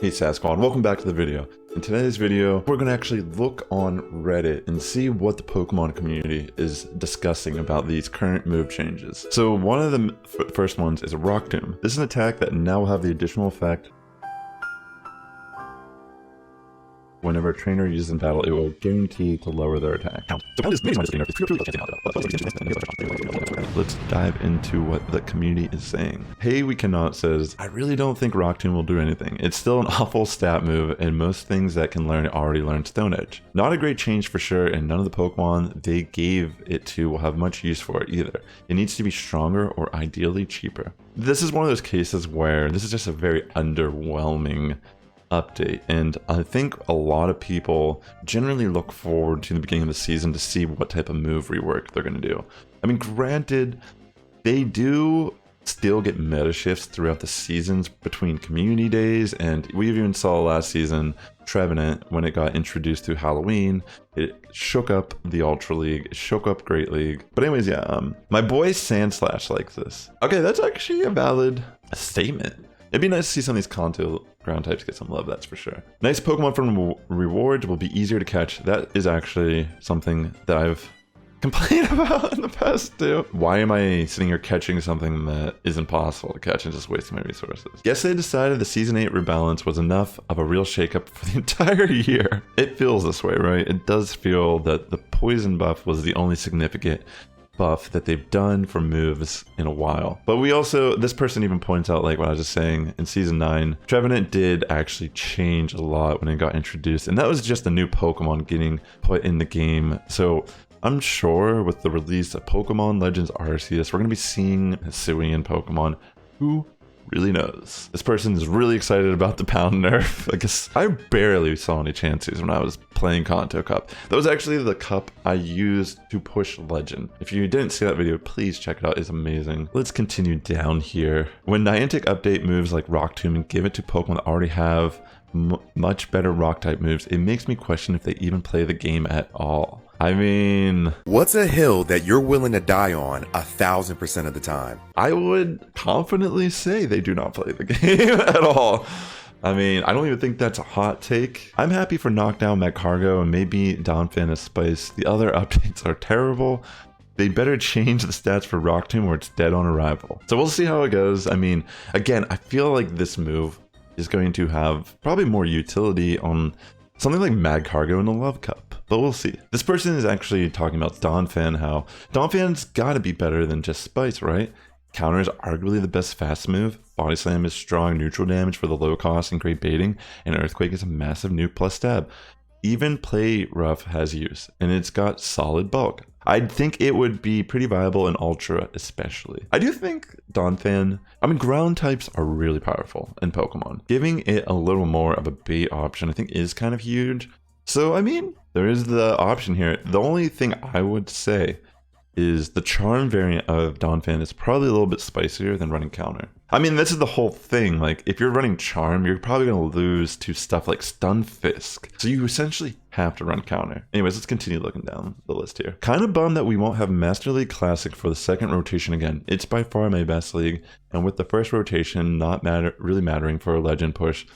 Hey Sass Squad, welcome back to the video. In today's video, we're going to actually look on Reddit and see what the Pokemon community is discussing about these current move changes. So one of the first ones is Rock Tomb. This is an attack that now will have the additional effect whenever a trainer uses in battle, it will guarantee to lower their attack. Let's dive into what the community is saying. Hey We Cannot says, I really don't think Rock Tomb will do anything. It's still an awful stat move, and most things that can learn already learn Stone Edge. Not a great change for sure, and none of the Pokemon they gave it to will have much use for it either. It needs to be stronger or ideally cheaper. This is one of those cases where this is just a very underwhelming update, and I think a lot of people generally look forward to the beginning of the season to see what type of move rework they're going to do. I mean, granted, they do still get meta shifts throughout the seasons between community days, and we even saw last season Trevenant, when it got introduced through Halloween, it shook up the Ultra League, it shook up Great League. But anyways, yeah, my boy Sandslash likes this. Okay, that's actually a valid statement. It'd be nice to see some of these Kanto ground types get some love, that's for sure. Nice Pokemon from rewards will be easier to catch. That is actually something that I've complained about in the past too. Why am I sitting here catching something that isn't possible to catch and just wasting my resources? Guess they decided the Season 8 rebalance was enough of a real shakeup for the entire year. It feels this way, right? It does feel that the poison buff was the only significant buff that they've done for moves in a while. But we also, this person even points out, like what I was just saying, in Season 9, Trevenant did actually change a lot when it got introduced, and that was just a new Pokemon getting put in the game. So I'm sure with the release of Pokemon Legends Arceus, we're going to be seeing Hisuian Pokemon. Who really knows? This person is really excited about the Pound nerf. I guess I barely saw any chances when I was playing Kanto Cup. That was actually the cup I used to push Legend. If you didn't see that video, please check it out. It's amazing. Let's continue down here. When Niantic update moves like Rock Tomb and give it to Pokemon that already have much better rock type moves, it makes me question if they even play the game at all. I mean, what's a hill that you're willing to die on 1000% of the time? I would confidently say they do not play the game at all. I mean, I don't even think that's a hot take. I'm happy for Knockdown, Magcargo, and maybe Donphan as Spice. The other updates are terrible. They better change the stats for Rock Tomb or it's dead on arrival. So we'll see how it goes. I mean, again, I feel like this move is going to have probably more utility on something like Magcargo in the Love Cup, but we'll see. This person is actually talking about Donphan, how Donphan's gotta be better than just Spice, right? Counter is arguably the best fast move, Body Slam is strong neutral damage for the low cost and great baiting, and Earthquake is a massive nuke plus stab. Even Play Rough has use, and it's got solid bulk. I'd think it would be pretty viable in Ultra especially. I do think Donphan, I mean, ground types are really powerful in Pokemon. Giving it a little more of a bait option I think is kind of huge. So I mean, there is the option here. The only thing I would say is the Charm variant of Donphan is probably a little bit spicier than running Counter. I mean, this is the whole thing. Like, if you're running Charm, you're probably going to lose to stuff like Stunfisk. So you essentially have to run Counter. Anyways, let's continue looking down the list here. Kind of bummed that we won't have Master League Classic for the second rotation again. It's by far my best league, and with the first rotation not really mattering for a Legend push,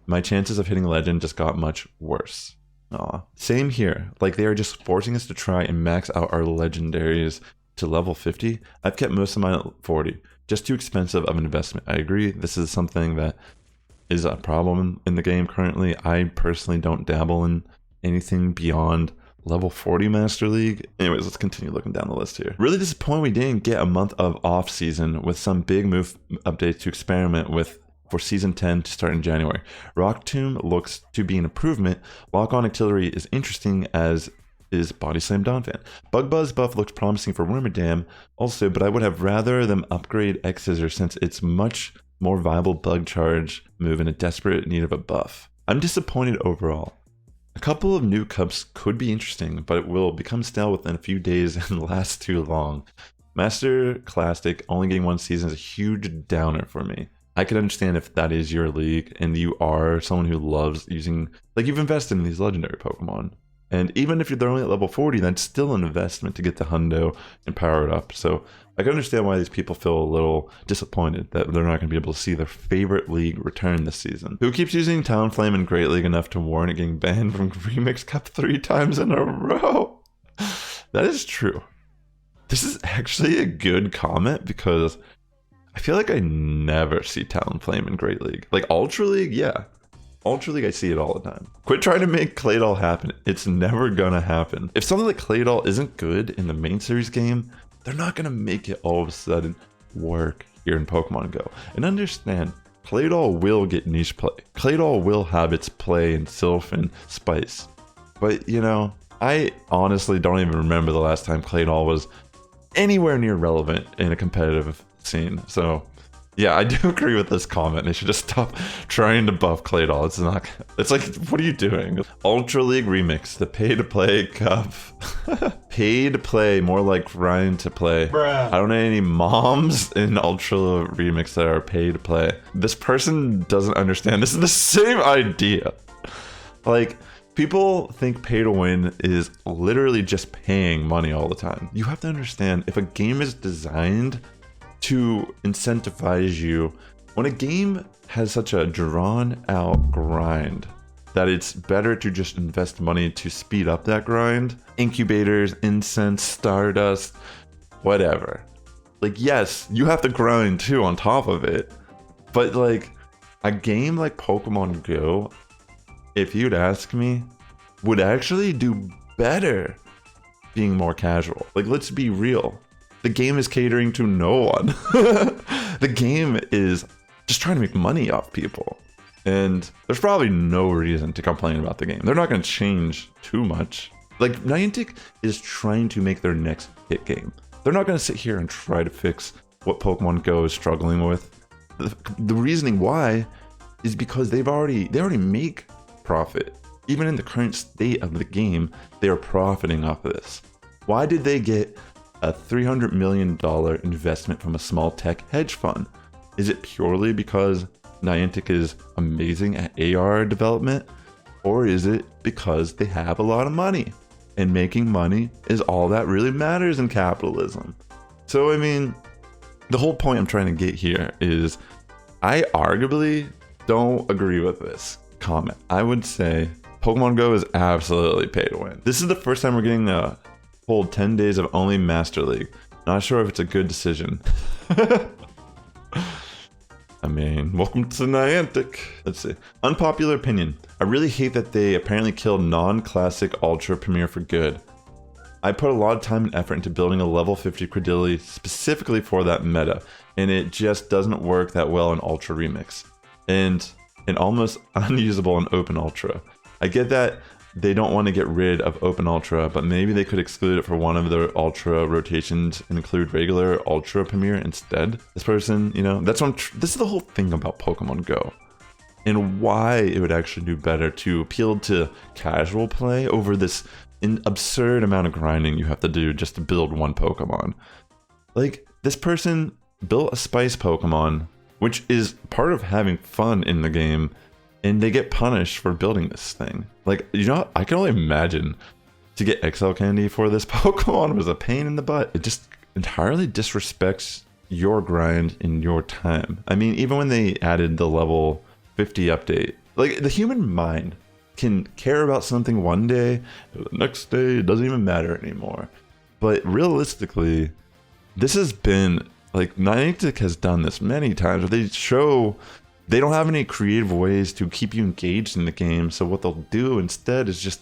my chances of hitting Legend just got much worse. Aw. Same here, like they are just forcing us to try and max out our legendaries to level 50. I've kept most of mine at 40. Just too expensive of an investment. I agree, this is something that is a problem in the game currently. I personally don't dabble in anything beyond level 40 Master League. Anyways, let's continue looking down the list here. Really disappointed we didn't get a month of off season with some big move updates to experiment with for Season 10 to start in January. Rock Tomb looks to be an improvement. Lock-on Artillery is interesting, as is Body Slam Donphan. Bug Buzz buff looks promising for Wormadam also, but I would have rather them upgrade X-Scissor since it's much more viable bug charge move in a desperate need of a buff. I'm disappointed overall. A couple of new cups could be interesting, but it will become stale within a few days and last too long. Master Classic only getting one season is a huge downer for me. I could understand if that is your league and you are someone who loves using, like, you've invested in these legendary Pokemon. And even if you're only at level 40, that's still an investment to get the hundo and power it up. So I can understand why these people feel a little disappointed that they're not going to be able to see their favorite league return this season. Who keeps using Talonflame in Great League enough to warrant it getting banned from Remix Cup 3 times in a row? That is true. This is actually a good comment because I feel like I never see Talonflame in Great League. Like Ultra League, yeah. Ultra League, I see it all the time. Quit trying to make Claydol happen. It's never gonna happen. If something like Claydol isn't good in the main series game, they're not gonna make it all of a sudden work here in Pokemon Go. And understand, Claydol will get niche play. Claydol will have its play in Sylph and Spice. But, you know, I honestly don't even remember the last time Claydol was anywhere near relevant in a competitive scene. So yeah, I do agree with this comment. They should just stop trying to buff Claydol. It's like, what are you doing? Ultra League Remix, the pay to play cup. Pay to play, more like grind to play. Bruh. I don't know any moms in Ultra Remix that are pay to play. This person doesn't understand. This is the same idea. Like, people think pay to win is literally just paying money all the time. You have to understand, if a game is designed to incentivize you, when a game has such a drawn out grind that it's better to just invest money to speed up that grind. Incubators, incense, stardust, whatever. Like, yes, you have to grind too on top of it, but like a game like Pokemon Go, if you'd ask me, would actually do better being more casual. Like, let's be real. The game is catering to no one. The game is just trying to make money off people. And there's probably no reason to complain about the game. They're not going to change too much. Like, Niantic is trying to make their next hit game. They're not going to sit here and try to fix what Pokemon Go is struggling with. The reasoning why is because they already make profit. Even in the current state of the game, they are profiting off of this. Why did they get a $300 million investment from a small tech hedge fund? Is it purely because Niantic is amazing at AR development? Or is it because they have a lot of money? And making money is all that really matters in capitalism. So, I mean, the whole point I'm trying to get here is I arguably don't agree with this comment. I would say Pokemon Go is absolutely pay to win. This is the first time we're getting a hold 10 days of only Master League. Not sure if it's a good decision. I mean, welcome to Niantic. Let's see. Unpopular opinion. I really hate that they apparently killed non-classic Ultra Premier for good. I put a lot of time and effort into building a level 50 Credility specifically for that meta, and it just doesn't work that well in Ultra Remix. And almost unusable in Open Ultra. I get that they don't want to get rid of Open Ultra, but maybe they could exclude it for one of their Ultra rotations and include regular Ultra Premier instead. This person, you know, this is the whole thing about Pokemon Go. And why it would actually do better to appeal to casual play over this absurd amount of grinding you have to do just to build one Pokemon. Like, this person built a Spice Pokemon, which is part of having fun in the game, and they get punished for building this thing. Like, you know, I can only imagine to get XL candy for this Pokemon was a pain in the butt. It just entirely disrespects your grind in your time. I mean, even when they added the level 50 update, like, the human mind can care about something one day, the next day it doesn't even matter anymore. But realistically, this has been, like, Niantic has done this many times where they show they don't have any creative ways to keep you engaged in the game, so what they'll do instead is just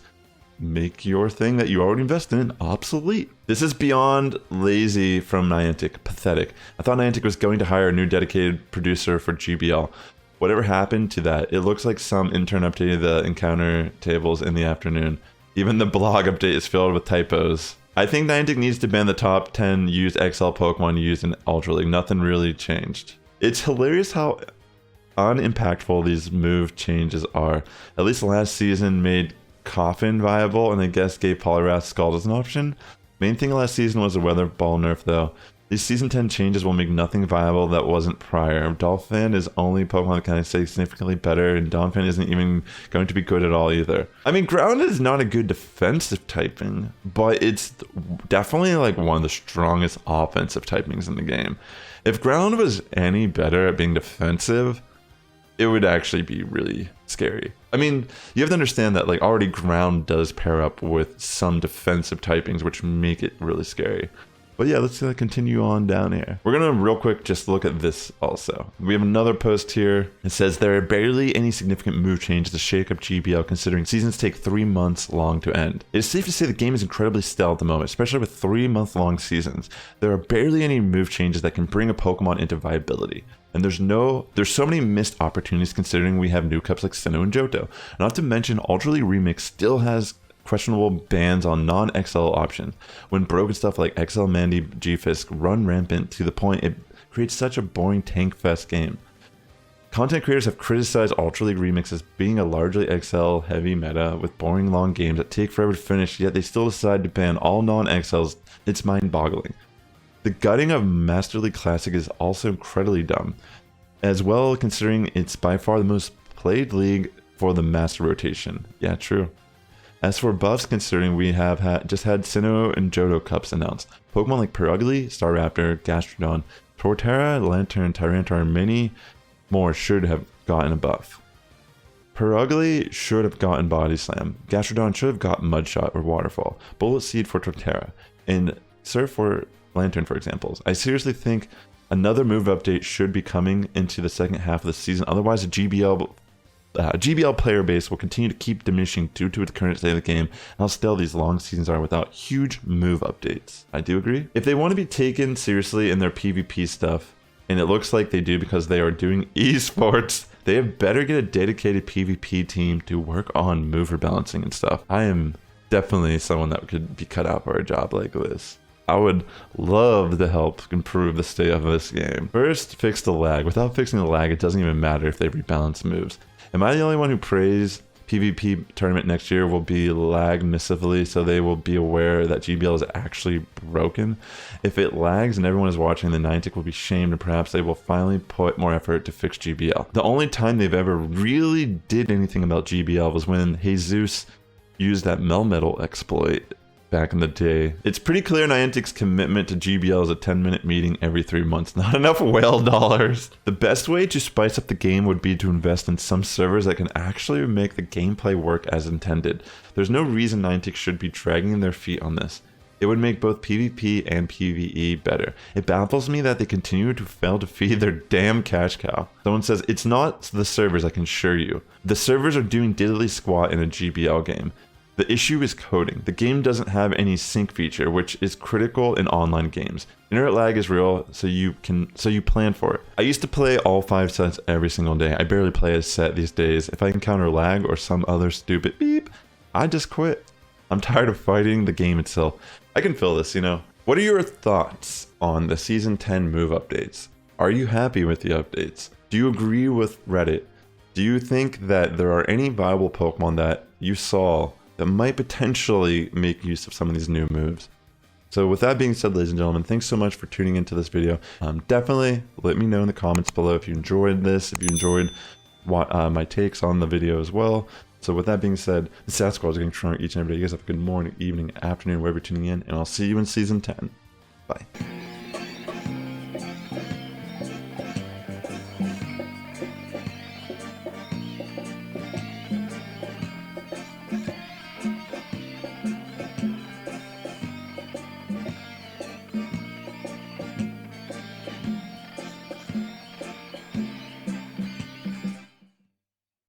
make your thing that you already invested in obsolete. This is beyond lazy from Niantic. Pathetic. I thought Niantic was going to hire a new dedicated producer for GBL. Whatever happened to that? It looks like some intern updated the encounter tables in the afternoon. Even the blog update is filled with typos. I think Niantic needs to ban the top 10 used XL Pokemon used in Ultra League. Nothing really changed. It's hilarious how unimpactful these move changes are. At least last season made Coffin viable, and I guess gave Poliwrath Scald as an option. Main thing last season was a Weather Ball nerf though. These Season 10 changes will make nothing viable that wasn't prior. Dolphin is only Pokemon that can say significantly better, and Donphin isn't even going to be good at all either. I mean, Ground is not a good defensive typing, but it's definitely like one of the strongest offensive typings in the game. If Ground was any better at being defensive, it would actually be really scary. I mean, you have to understand that like already Ground does pair up with some defensive typings, which make it really scary. But yeah, let's continue on down here. We're gonna real quick just look at this also. We have another post here. It says there are barely any significant move changes to shake up GBL considering seasons take 3 months long to end. It is safe to say the game is incredibly stale at the moment, especially with 3-month-long seasons. There are barely any move changes that can bring a Pokemon into viability. And there's so many missed opportunities considering we have new cups like Sinnoh and Johto. Not to mention Ultra League Remix still has questionable bans on non-XL options. When broken stuff like XL Mandy G-Fisk run rampant to the point it creates such a boring tank fest game. Content creators have criticized Ultra League Remix as being a largely XL heavy meta with boring long games that take forever to finish, yet they still decide to ban all non-XLs. It's mind-boggling. The gutting of Master League Classic is also incredibly dumb, as well considering it's by far the most played league for the master rotation. Yeah, true. As for buffs, considering we have just had Sinnoh and Johto Cups announced, Pokemon like Perugly, Staraptor, Gastrodon, Torterra, Lantern, Tyranitar, and many more should have gotten a buff. Perugly should have gotten Body Slam, Gastrodon should have gotten Mudshot or Waterfall, Bullet Seed for Torterra, and Surf for Lantern for examples. I seriously think another move update should be coming into the second half of the season, otherwise the GBL player base will continue to keep diminishing due to the current state of the game and how stale these long seasons are without huge move updates. I do agree. If they want to be taken seriously in their PvP stuff, and it looks like they do because they are doing esports, they have better get a dedicated PvP team to work on move rebalancing and stuff. I am definitely someone that could be cut out for a job like this. I would love to help improve the state of this game. First, fix the lag. Without fixing the lag, it doesn't even matter if they rebalance moves. Am I the only one who prays PvP tournament next year will be lag missively so they will be aware that GBL is actually broken? If it lags and everyone is watching, then Niantic will be shamed and perhaps they will finally put more effort to fix GBL. The only time they've ever really did anything about GBL was when Jesus used that Melmetal exploit back in the day. It's pretty clear Niantic's commitment to GBL is a 10-minute meeting every 3 months. Not enough whale dollars. The best way to spice up the game would be to invest in some servers that can actually make the gameplay work as intended. There's no reason Niantic should be dragging their feet on this. It would make both PvP and PvE better. It baffles me that they continue to fail to feed their damn cash cow. Someone says, it's not the servers, I can assure you. The servers are doing diddly squat in a GBL game. The issue is coding. The game doesn't have any sync feature, which is critical in online games. Internet lag is real, so you plan for it. I used to play all 5 sets every single day. I barely play a set these days. If I encounter lag or some other stupid beep, I just quit. I'm tired of fighting the game itself. I can feel this, you know. What are your thoughts on the Season 10 move updates? Are you happy with the updates? Do you agree with Reddit? Do you think that there are any viable Pokemon that you saw that might potentially make use of some of these new moves? So with that being said, ladies and gentlemen, thanks so much for tuning into this video. Definitely let me know in the comments below if you enjoyed this, if you enjoyed my takes on the video as well. So with that being said, the Sass Squad is getting stronger each and every day. You guys have a good morning, evening, afternoon, wherever you're tuning in, and I'll see you in Season 10. Bye.